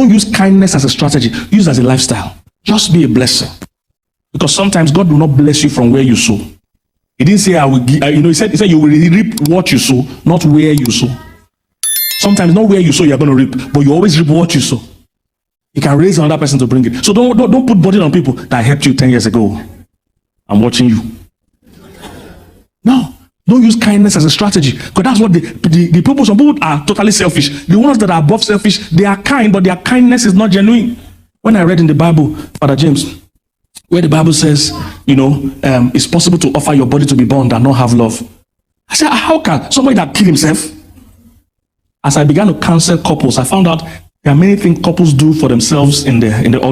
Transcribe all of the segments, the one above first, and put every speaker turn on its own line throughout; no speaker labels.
Don't use kindness as a strategy. Use it as a lifestyle. Just be a blessing. Because sometimes God will not bless you from where you sow. He didn't say, I will give, he said you will reap what you sow, not where you sow. Sometimes not where you sow you're going to reap, but you always reap what you sow. You can raise another person to bring it. So don't put burden on people that helped you 10 years ago. I'm watching you. No. Don't use kindness as a strategy. Because that's what the people, some people are totally selfish. The ones that are above selfish, they are kind, but their kindness is not genuine. When I read in the Bible, Father James, where the Bible says, it's possible to offer your body to be burned and not have love. I said, how can somebody that killed himself? As I began to counsel couples, I found out there are many things couples do for themselves or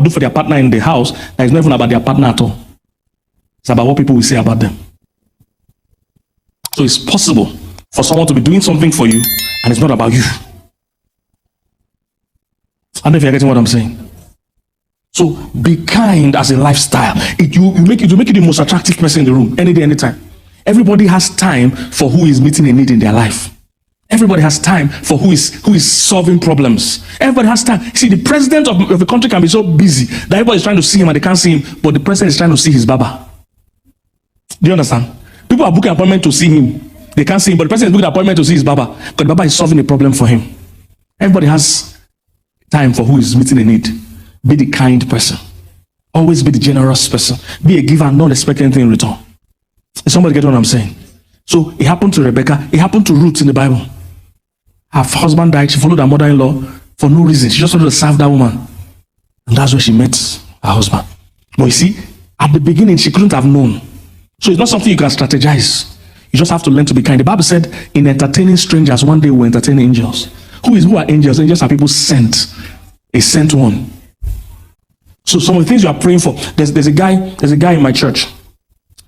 do for their partner in the house that is not even about their partner at all. It's about what people will say about them. So it's possible for someone to be doing something for you and it's not about you. I don't know if you're getting what I'm saying. So be kind as a lifestyle. It will make you the most attractive person in the room, any day, anytime. Everybody has time for who is meeting a need in their life. Everybody has time for who is solving problems. Everybody has time. See, the president of the country can be so busy that everybody is trying to see him and they can't see him, but the president is trying to see his Baba. Do you understand? People are booking an appointment to see him. They can't see him, but the president is booking an appointment to see his Baba because the Baba is solving a problem for him. Everybody has time for who is meeting a need. Be the kind person. Always be the generous person. Be a giver and not expect anything in return. Is somebody get what I'm saying? So it happened to Rebecca. It happened to Ruth in the Bible. Her husband died. She followed her mother-in-law for no reason. She just wanted to serve that woman. And that's where she met her husband. But you see, at the beginning, she couldn't have known. So it's not something you can strategize. You just have to learn to be kind. The Bible said, in entertaining strangers, one day we'll entertain angels. Who are angels? Angels are people sent. A sent one. So some of the things you are praying for, there's a guy in my church.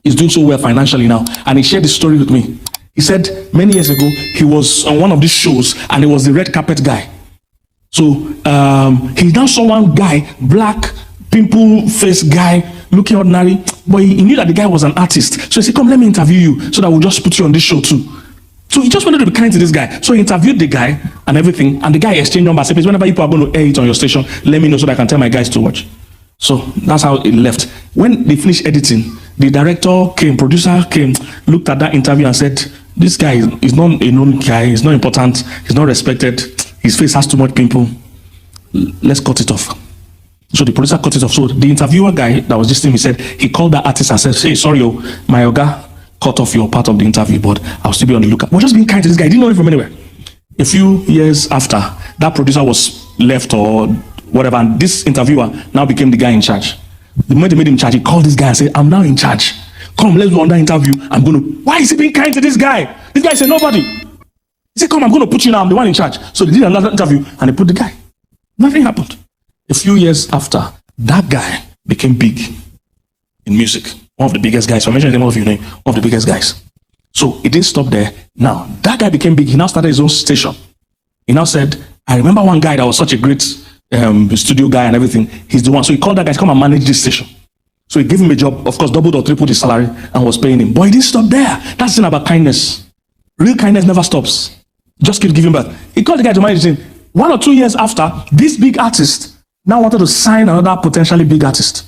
He's doing so well financially now. And he shared this story with me. He said many years ago, he was on one of these shows and he was the red carpet guy. So he now saw one guy, black, pimple-faced guy, looking ordinary, but he knew that the guy was an artist. So he said, come, let me interview you so that we'll just put you on this show too. So he just wanted to be kind to this guy. So he interviewed the guy and everything, and the guy exchanged numbers. Said, please, whenever people are going to air it on your station, let me know so that I can tell my guys to watch. So that's how it left. When they finished editing, the producer came, looked at that interview and said, this guy is not a known guy, he's not important, he's not respected, his face has too much pimple. Let's cut it off. So the producer cut it off. So the interviewer guy that was just him, he said, he called that artist and said, hey, sorry, my Oga cut off your part of the interview, but I'll still be on the lookout. We're just being kind to this guy. He didn't know him from anywhere. A few years after, that producer was left or whatever, and this interviewer now became the guy in charge. The moment they made him in charge, he called this guy and said, I'm now in charge. Come, let's do another interview. Why is he being kind to this guy? This guy said, nobody. He said, come, I'm going to put you now. I'm the one in charge. So they did another interview and they put the guy. Nothing happened. A few years after, that guy became big in music. One of the biggest guys. So I mentioned the name of your name. One of the biggest guys. So it didn't stop there. Now, that guy became big. He now started his own station. He now said, I remember one guy that was such a great studio guy and everything. He's the one. So he called that guy to come and manage this station. So he gave him a job, of course, doubled or tripled his salary and was paying him. But he didn't stop there. That's the thing about kindness. Real kindness never stops. Just keep giving back. He called the guy to manage him. 1 or 2 years after, this big artist now wanted to sign another potentially big artist.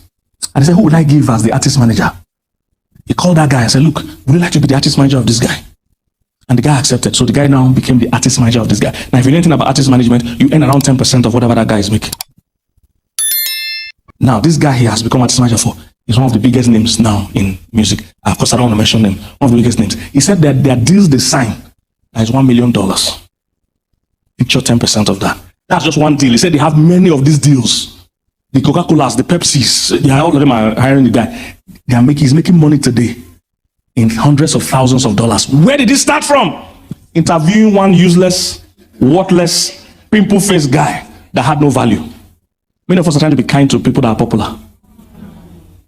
And he said, who would I give as the artist manager? He called that guy and said, look, would you like to be the artist manager of this guy? And the guy accepted. So the guy now became the artist manager of this guy. Now, if you know anything about artist management, you earn around 10% of whatever that guy is making. Now, this guy he has become artist manager for is one of the biggest names now in music. Of course, I don't want to mention them. One of the biggest names. He said that their deals they sign is $1 million. Picture 10% of that. That's just one deal. He said they have many of these deals. The Coca-Colas, the Pepsis, all of them are hiring the guy. He's making money today in hundreds of thousands of dollars. Where did it start from? Interviewing one useless, worthless, pimple-faced guy that had no value. Many of us are trying to be kind to people that are popular.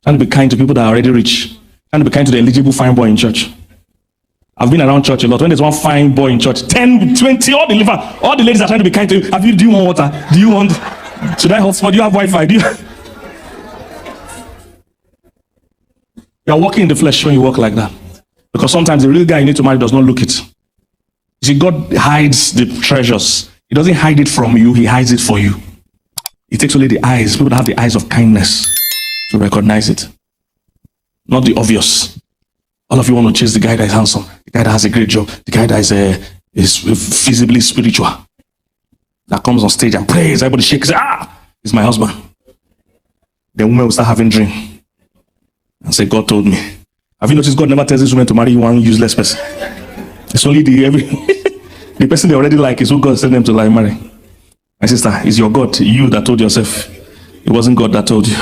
Trying to be kind to people that are already rich. Trying to be kind to the eligible fine boy in church. I've been around church a lot. When there's one fine boy in church, 10, 20, all the ladies are trying to be kind to you. Do you want water? Do you want... Should I hotspot? Do you have Wi-Fi? You're walking in the flesh when you walk like that. Because sometimes the real guy you need to marry does not look it. You see, God hides the treasures. He doesn't hide it from you. He hides it for you. It takes only the eyes, people that have the eyes of kindness, to recognize it. Not the obvious. All of you want to chase the guy that is handsome, the guy that has a great job, the guy that is visibly spiritual, that comes on stage and prays, everybody shakes, it's my husband. The woman will start having dream and say, God told me. Have you noticed God never tells this woman to marry one useless person? It's only the person they already like is who God sent them to marry. My sister, it's your God, you that told yourself. It wasn't God that told you.